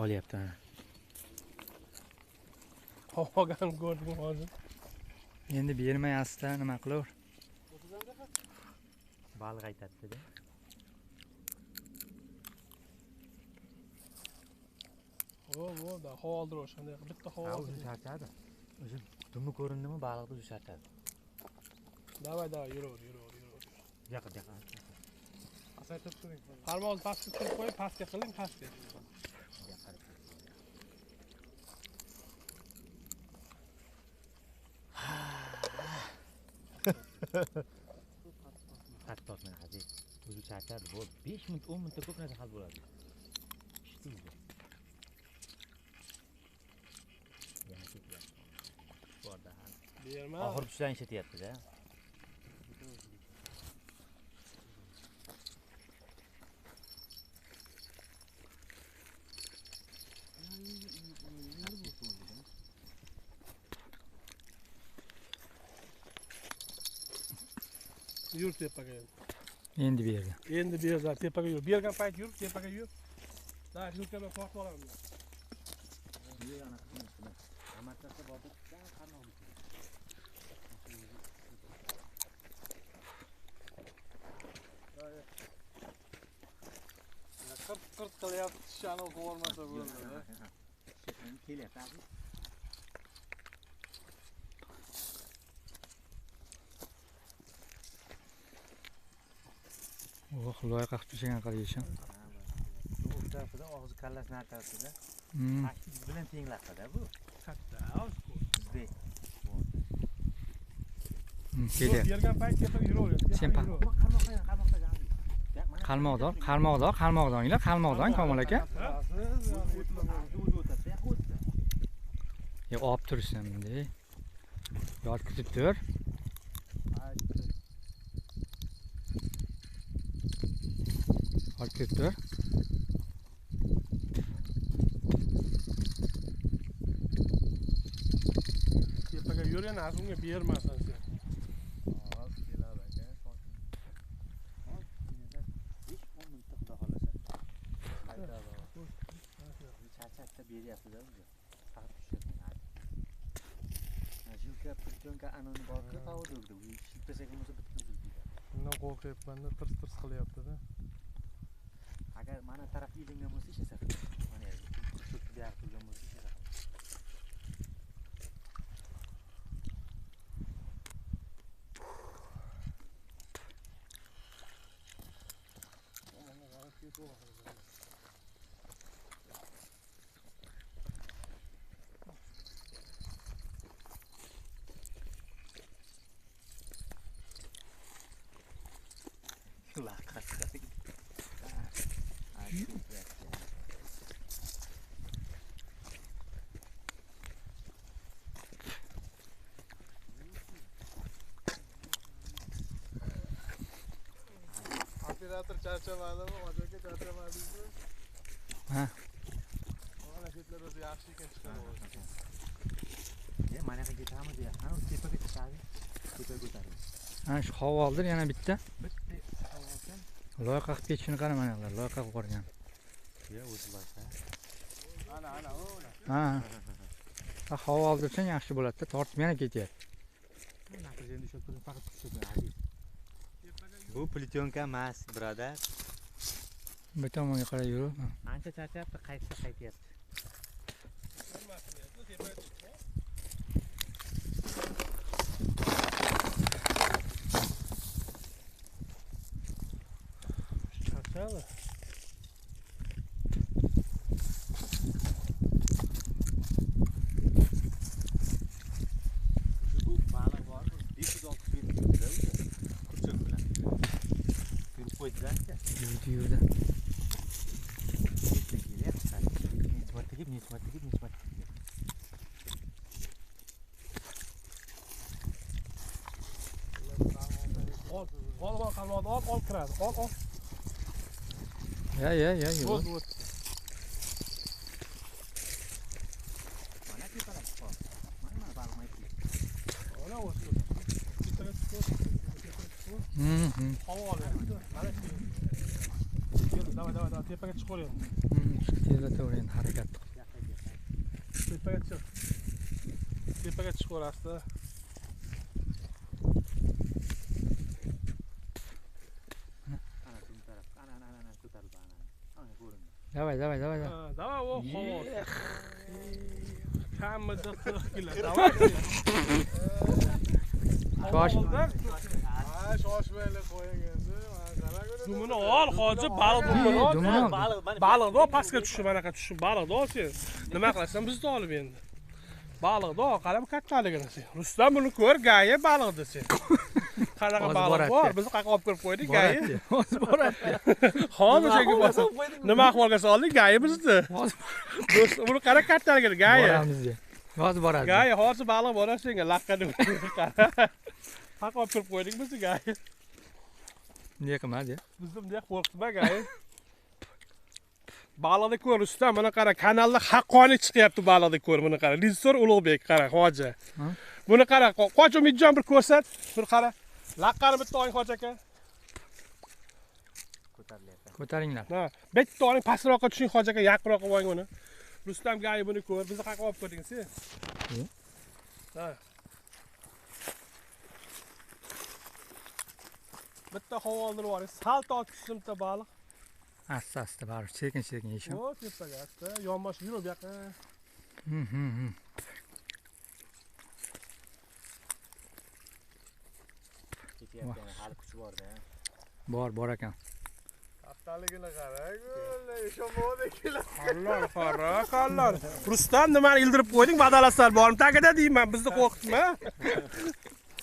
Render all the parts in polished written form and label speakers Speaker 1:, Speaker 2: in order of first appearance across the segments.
Speaker 1: olyapti.
Speaker 2: Havogan ko'rdim hozir.
Speaker 1: Endi bermayapsiz-da, nima qilaver? Baliq aytadi-da.
Speaker 2: Da havo oldir o'shanda bitta havo.
Speaker 1: O'zi charchadi. O'zi dumi ko'rindimi, baliqni o'zi charchadi.
Speaker 2: Davay, yuraver.
Speaker 1: Yo'q.
Speaker 2: Asaytib turing. Qarmoqni pastga turib qo'ying, pastga qiling, pastga.
Speaker 1: Qattiq tortmang hozir. O'zi charchadi. Bu 5 minut, 10 minutda ko'p narsa hal bo'ladi. Ishtingizda. Yana ketyapti. Borda hal.
Speaker 2: Berma.
Speaker 1: Oxir tushdan ishlatyapti-da.
Speaker 2: Yur tepaga.
Speaker 1: Endi berdi.
Speaker 2: Endi berdi, tepaga yur. Bergan payt yur, tepaga yur. Da, yurtga tortib olaman.
Speaker 1: Yana qilmoqda. Amakasi borda qanaqa
Speaker 2: Qırt qilyapti, tishani o'qib olmasa bo'ladi.
Speaker 1: Kelyapti. Loyiqa qilib tashlagan qarayishim. Bu tarafida og'zi kallasi nartasida. Biz bilan tenglaqda bu.
Speaker 2: Katta,
Speaker 1: bizdek.
Speaker 2: Kelyapti. Bergan payt tepaga yuraveradi.
Speaker 1: Sen qalmoqdor, Komil aka. Yo, olib tursin bunday. Yotkizib tur. Olib tur.
Speaker 2: Tepaga yur, yana azunga bermasan sen.
Speaker 1: Beryapti-da o'zi. Faqat tushyapti. Jilka, pirtonka anoni borku, pavodogda. U shilpasak bo'lsa bitta uzildi.
Speaker 2: Undan qo'rqyapman-da, tirs qilyapti-da.
Speaker 1: Agar mana taraf ilingan bo'lsa ishlasa. Mana yerda. Cho'kib buyoq turgan bo'lsa ishlasa.
Speaker 2: Operator charchamadimi? Hojoga charchamadingmi?
Speaker 1: Ha.
Speaker 2: Mana ketlar o'zi yaxshi ekan chiqadi.
Speaker 1: Mana yoqqa ketamiz ya. Ana tepaga chiqadi. Tepaga ko'taramiz. Ana shu havo oldir yana bitta. Bitta havo olsam. Loyiqa qilib ketishini qara mana ular. Loyiqa qilib qo'ygan. Ya o'zi loyiqa.
Speaker 2: Ana,
Speaker 1: Ha. Havo oldirsang yaxshi bo'ladi-da. Tortib yana ketyapti.
Speaker 2: Natijada ushlab turib faqat tushadi.
Speaker 1: Bu plitonka emas, birodar. Bu tomonga qarab yur. Ancha charchabdi, qaytyapti.
Speaker 2: Charchadi.
Speaker 1: Bu baliq bor, 500-600 metrda o'zi. Kurchak bilan. Yurib qo'ydi-da. Yurdi. Necha marta kelib.
Speaker 2: Ol, qalmoqni ol kiradi. Ol.
Speaker 1: Ya, yur. Mana tepadan chiqib. Mana baliq maytdi.
Speaker 2: Ona o'sdi. Tepaga chiqib. Havo olyapti. Mana shu. Davay, tepaga chiqaveryapti.
Speaker 1: Tezlatavering harakat qilib.
Speaker 2: Tepaga chiq. Tepaga chiqaverasizda.
Speaker 1: Давай.
Speaker 2: Давай, o havoz. Kamida 40 kilo. Давай.
Speaker 3: Shoshmaylar qo'ying endi.
Speaker 2: Dumini ol, hozir baliqni ol. Baliqni ol, pastga tushib, manaqa tushib, baliqni ol sen. Nima qilasan, bizni olib endi. Baliqni ol, qarab kattaligini sen. Rustam buni ko'r, gaya baliqdi sen. Qanaqa baliq bor? Biz qayerga olib kirib qo'ydik, gaya.
Speaker 1: Hozir boradi.
Speaker 2: Hozir cheki bosib. Nima ahvolga soldik, gaya bizni. Do'st, buni qara kattaligini, gaya.
Speaker 1: Boramiz. Hozir boradi.
Speaker 2: Gaya, hozir baliq bor senga, laqqa deb. Qayerga olib kirib qo'ydik biz, gaya.
Speaker 1: Niye qilmadi?
Speaker 2: Bizni bunday qo'rqitma, gaya. Baliqni ko'r, Rustam, mana qara, kanalda haqqoniy chiqyapti baliqni ko'r, buni qara. Rejissor Ulug'bek, qara, hoji. Buni qara, qoch Umidjon bir ko'rsat. Bir qara. Laqqani bitta oling hoji aka.
Speaker 1: Ko'taringlar.
Speaker 2: Ha, bitta oling pastroqqa tushing hoji aka, yaqinroqqa qo'ying uni. Rustam gay buni ko'r, bizni qayerga olib ko'rding sen? Ha. Bitta havoldir bor, sal tortishimda baliq.
Speaker 1: Asta bari sekin yeyishim.
Speaker 2: O, tepaga asta, yonbosh yurib bu yoqqa.
Speaker 3: Hali kuchi bor-da.
Speaker 1: Bor ekan.
Speaker 3: Kattaligini qarang, ishonmovdikilar.
Speaker 2: Qallar. Rustam nimani ildirib qo'yding? Badalaslar bormi? Tagida deyman, bizni qo'rqitma.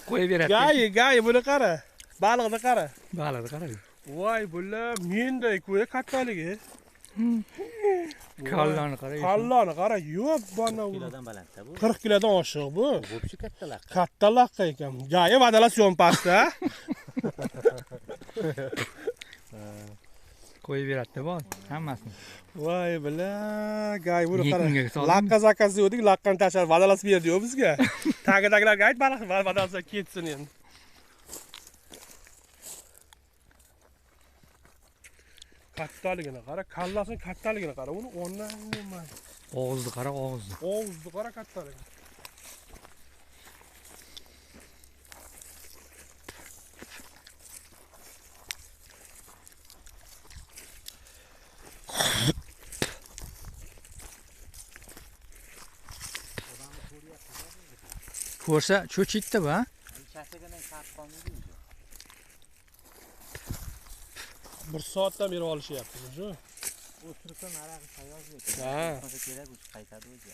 Speaker 1: Qo'yib beradi.
Speaker 2: Gay, buni qara. Baliqni qara.
Speaker 1: Baliqni qara.
Speaker 2: Voy, bular menday qo'ya kattaligi.
Speaker 1: Kallani qara.
Speaker 2: Kallani qara, yo'q bana u.
Speaker 3: 40 kilodan balandda bu.
Speaker 2: 40 kilodan oshiq bu.
Speaker 3: Bo'pshi katta laqqa.
Speaker 2: Katta laqqa ekan. Gay badalas yon pastda.
Speaker 1: Qo'yib beradi bu hammasini.
Speaker 2: Voy, gay buni qara. Laqqa zakaz dedik, laqqani tashlab badalas berdi-yu bizga. Tagidagilarga ayt, baliq badalasga ketsin endi. Kattaligini qara, kallasini kattaligini qara. Uni ondan nima?
Speaker 1: Og'izni qara, og'izni.
Speaker 2: Og'izni qara kattaligini.
Speaker 1: Ko'rsa cho'chitdi bu, ha?
Speaker 3: Chasagadan sart qolmaydi.
Speaker 2: 1 soatdan beri olishyapti shu.
Speaker 3: U turkon araqi tayyorlaydi.
Speaker 2: Ha.
Speaker 3: Kerak o'zi qaytadi o'zi.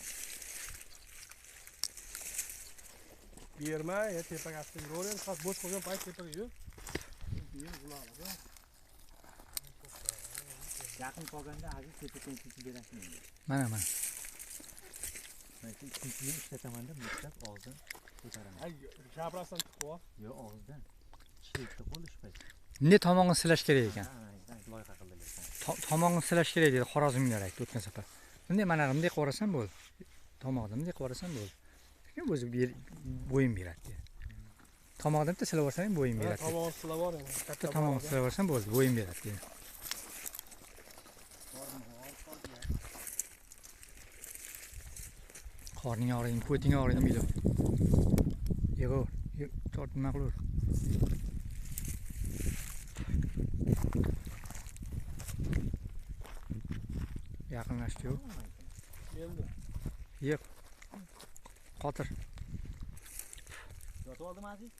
Speaker 2: Berma, tepaga asta yuraver, faqat bo'sh qolgan payt tepaga yur.
Speaker 3: Yaqin qolganda hozir tepadan tushib berasiz endi.
Speaker 1: Mana.
Speaker 3: Men ikkinchini ishlataman-da, mutlaq og'zdan ko'taraman.
Speaker 2: Ay, jabrasan chiqib ol.
Speaker 3: Yo'q, og'zdan. Ishlaydi qo'lish payt.
Speaker 1: Ne tomog'ini silash kerak ekan.
Speaker 3: Loyiha qildilar.
Speaker 1: Tomog'ini silash kerak dedi Xorazmliklar aytdi o'tgan safar. Bunday mana bunday qilib bo'ldi. Tomog'ini bunday qilib bo'ldi. Lekin o'zi bo'yin beradi dedi. Tomog'ini bitta silab olsang bo'yin beradi.
Speaker 2: Tomog'ini silab ol endi.
Speaker 1: Bitta tomog'ini silab olsang bo'ldi, bo'yin beradi dedi. Qorning og'riymi, ko'ting og'riymi deydi. Yig'ur, tort nima qilur? Yaqinlashdi-yu.
Speaker 2: Keldi.
Speaker 1: Yiq. Qotir.
Speaker 3: Yotib oldim aziz.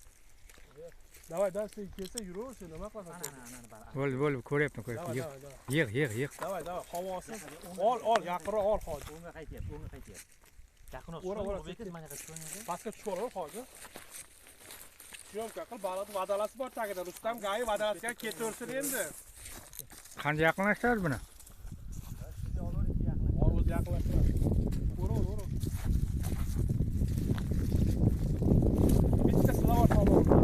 Speaker 2: Davay, sen kelsa yuraver, sen nima qilasan?
Speaker 1: Bo'ldi, ko'ryapman. Yig'.
Speaker 2: Davay, havosi. Ol, yaqinroq ol hozir.
Speaker 3: O'ngga qaytyapti. Yaqinroq
Speaker 2: chiqib,
Speaker 3: mana qilib
Speaker 2: pastga tushib olaver hozir. Syomka qil, baliqning vadalasi bor tagida. Rustam gay vadalasiga ketaversin endi.
Speaker 1: Qancha yaqinlashtiradi buni?
Speaker 2: O'zi yaqinlashtiradi. Uraver. Bitta silab tomog'i.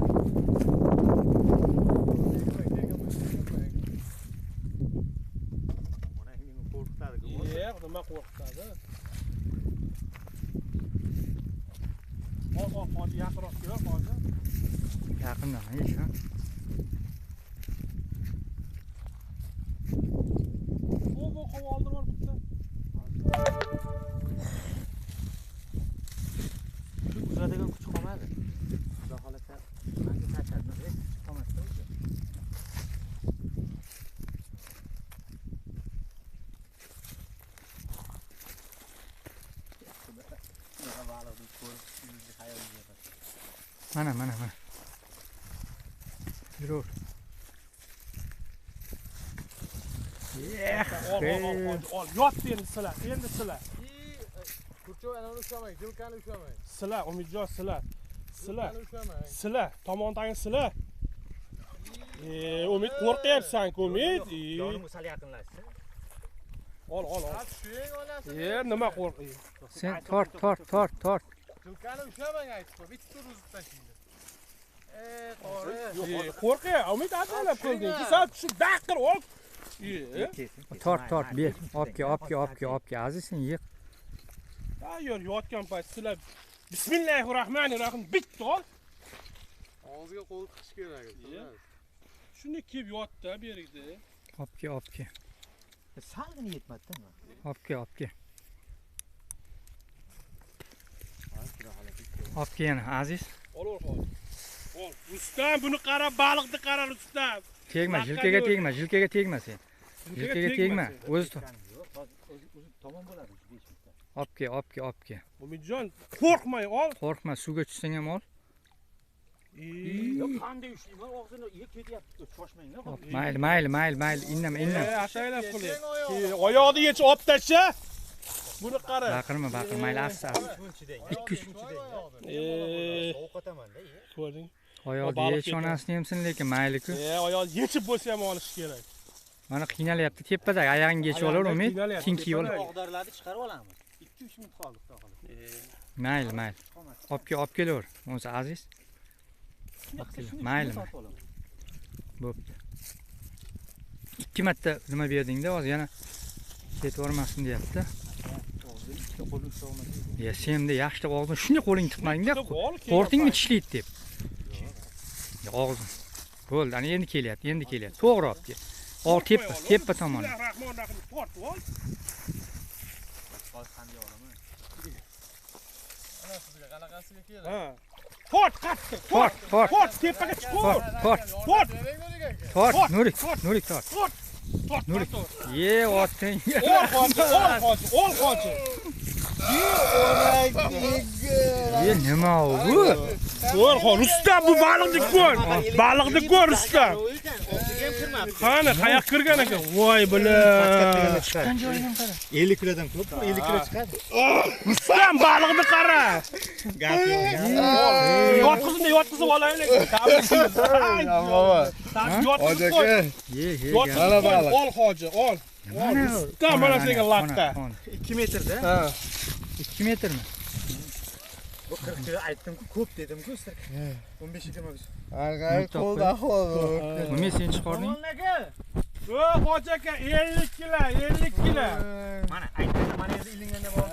Speaker 3: Mana endi qo'rqitadi-ku.
Speaker 2: Yo'q, nima qo'rqitadi? Hozir yaqinroq kelib hozir.
Speaker 1: Yaqindan, ish, ha.
Speaker 2: Bu havoldir bor bitta.
Speaker 3: Baliqni ko'rib sizni xayolingizga
Speaker 1: Mana. Yuraver.
Speaker 2: Ol. Yot endi sizlar.
Speaker 4: Kurchoy anavini ushlamang, jilkani ushlamang.
Speaker 2: Sizlar, Umidjon, sizlar.
Speaker 4: Jilkani ushlamang.
Speaker 2: Sizlar, tomondan sizlar. Umid qo'rqyapsan-ku, Umid.
Speaker 3: Jonimga sal yaqinlashsin.
Speaker 2: Ol.
Speaker 4: Tushing olasizmi?
Speaker 2: Nima qo'rqing?
Speaker 1: Sen tort.
Speaker 4: Jilkani ushlamang aytib, bitta tur uzib tashlaydi. Qori.
Speaker 2: Qo'rqay, Umid atalab qo'lding. Sen shu daqir ol.
Speaker 1: Tort, ber. Obke, aziz sen yiq.
Speaker 2: Tayyor yotgan payt sizlar Bismillahirrohmanirrohim bitta ol.
Speaker 4: Og'ziga qo'l tiqish kerak.
Speaker 2: Shuni kelib yotdi berikda.
Speaker 1: Obke.
Speaker 3: Salgina yetmadi-da.
Speaker 1: Obke. Obke yana aziz.
Speaker 2: Ol. Rustam buni qara, baliqni qara Rustam.
Speaker 1: Tegma, jilkaga tegma sen. Jilkaga tegma. O'zi
Speaker 3: Tomon bo'ladi 5 minutda.
Speaker 1: obke.
Speaker 2: Umidjon, qo'rqmang, ol.
Speaker 1: Qo'rqma, suvga tushsang ham ol.
Speaker 3: Yo'q, qanday ushlayman, og'zini ketyapti, shoshmanglar.
Speaker 1: Mayli, indama.
Speaker 2: Ataylab qiling. Oyoqni yechib olib tasha. Buni qara.
Speaker 1: Baqirma, mayli, asta. 2-3.
Speaker 3: Ovqataman-da,
Speaker 2: Ko'ring.
Speaker 1: Oyoqni yech onasini hamsin, lekin mayli-ku.
Speaker 2: Oyoqni yechib bo'lsa ham olish kerak.
Speaker 1: Mana qiynalyapti, tepadagi oyog'ingga yechib olaver, Umid. Tinki yo'l.
Speaker 3: Og'darlarni chiqarib olamiz. 2-3 minut qoldi, xudo xohlasa.
Speaker 1: Mayli. Olib kelaver. O'zi aziz. Mayli. Bo'pti. 2 marta nima berding-da, hozir yana ketvormasin deyapti. Ya senda yaxshi og'zini shunday qo'ling tiqmaging-da. Qo'rqdingmi tishlaydi deb. Og'zin. Bo'ldi, ana endi kelyapti. To'g'ri olib kel. Tepa tomon.
Speaker 2: Rahmonrohim tortib ol.
Speaker 3: Qanday olaman?
Speaker 4: Ana sizga qanaqasiga kerak?
Speaker 2: Ha. Tort, qattiq. Tort, tepaga chiqaver.
Speaker 1: Tort, Nurik, tort. Nurik. Ye, otding.
Speaker 2: Ol qochi.
Speaker 1: Ye, nima bu?
Speaker 2: Rustam bu baliqni ko'r, Rustam. Qani, qayoqqa kirgan ekan? Voy bilan.
Speaker 1: Chiqqan joyidan qara.
Speaker 3: 50 kilodan ko'p, 50 kilo chiqadi.
Speaker 2: Rustam baliqni qara. Yotqizib olaylik. Yotqizib qo'y.
Speaker 1: Ye.
Speaker 2: Ol hoji, ol. Rustam mana senga laqqa.
Speaker 3: 2 metrda.
Speaker 2: Ha.
Speaker 1: 2 metrmi?
Speaker 3: Bu 40 kilo aytdim-ku, ko'p dedim-ku. 15-20.
Speaker 4: Arg'ay qo'lda ahvol.
Speaker 1: Nima sen chiqarding?
Speaker 2: Hoji aka 50 kilo.
Speaker 3: Mana aytdim, mana endi ilinganda bor.